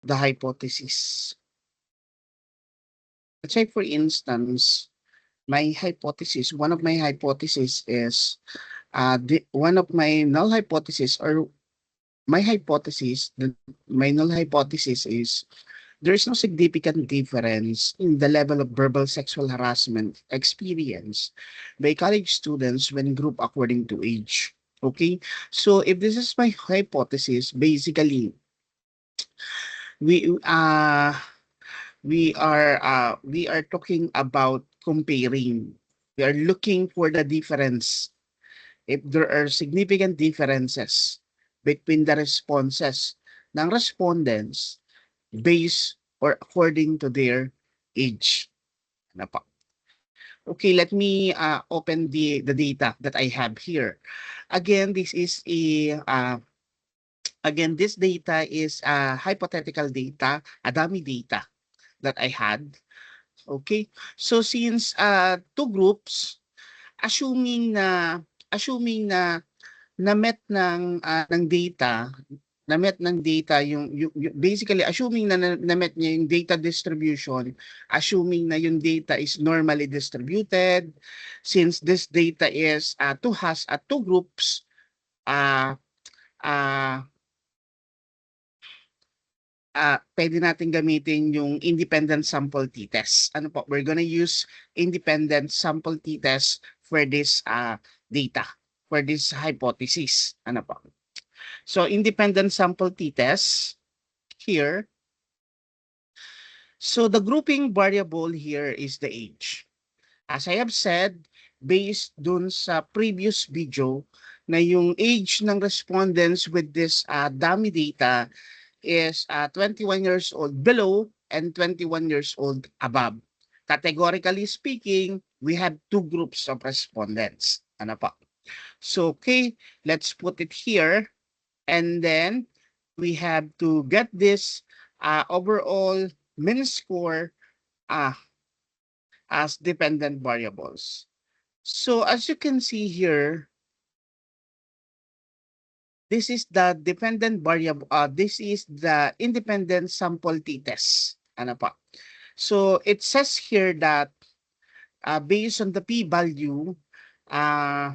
the hypothesis. Let's say, for instance, my hypothesis, one of my hypotheses is, one of my null hypothesis, or my hypothesis, my null hypothesis is there is no significant difference in the level of verbal sexual harassment experienced by college students when grouped according to age. Okay, so if this is my hypothesis, basically we uh we are talking about comparing. We are looking for the difference. If there are significant differences between the responses ng respondents based or according to their age. Ano po? Okay, let me open the data that I have here. Again, this is this data is hypothetical data, a dummy data that I had. Okay, so since two groups, assuming na assuming na na-met ng data, na-met ng data yung basically assuming na na-met niya yung data distribution, assuming na yung data is normally distributed, since this data is two groups, uh, uh, pwede natin gamitin yung independent sample t-test. Ano po? We're gonna use independent sample t-test for this data, for this hypothesis. Ano po? So, independent sample t-test here. So, the grouping variable here is the age. As I have said, based dun sa previous video, na yung age ng respondents with this dummy data is 21 years old below and 21 years old above. Categorically speaking, we have two groups of respondents. Ano pa? So, okay, let's put it here. And then, we have to get this overall min score uh, as dependent variables. So, as you can see here, this is the dependent variable, this is the independent sample t-test. Ano pa? So, it says here that based on the p-value, uh,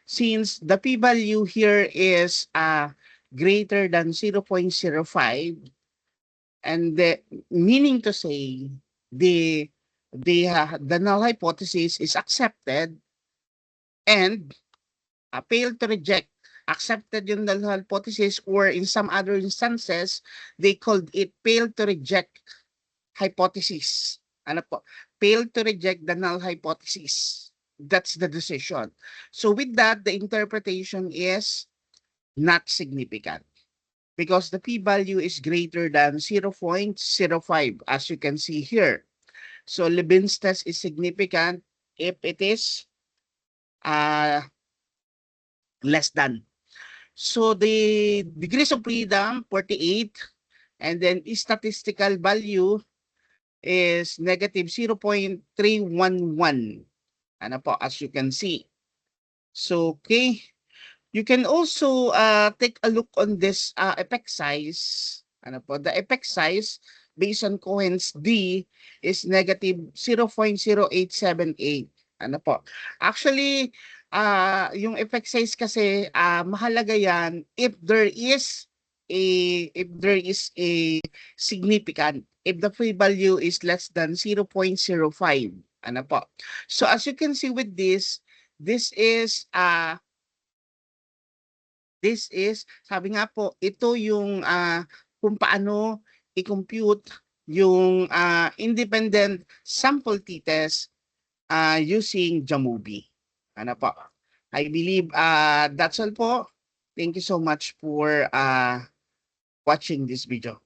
since the p-value here is greater than 0.05, and meaning to say the the null hypothesis is accepted and failed to reject. Accepted yung null hypothesis, or in some other instances, they called it failed to reject hypothesis. Ano po? Failed to reject the null hypothesis. That's the decision. So with that, the interpretation is not significant because the p-value is greater than 0.05, as you can see here. So Leibniz test is significant if it is less than. So the degrees of freedom, 48, and then statistical value is negative 0.311. Ano po, as you can see. So, okay. You can also take a look on this effect size. Ano po, the effect size based on Cohen's D is negative 0.0878. Ano po. Actually, yung effect size kasi mahalaga yan if there is a significant, if the free value is less than 0.05. Ano po. So as you can see with this is sabi nga po, ito yung kung paano i-compute yung independent sample t-test using Jamovi. Ano po? I believe that's all po. Thank you so much for watching this video.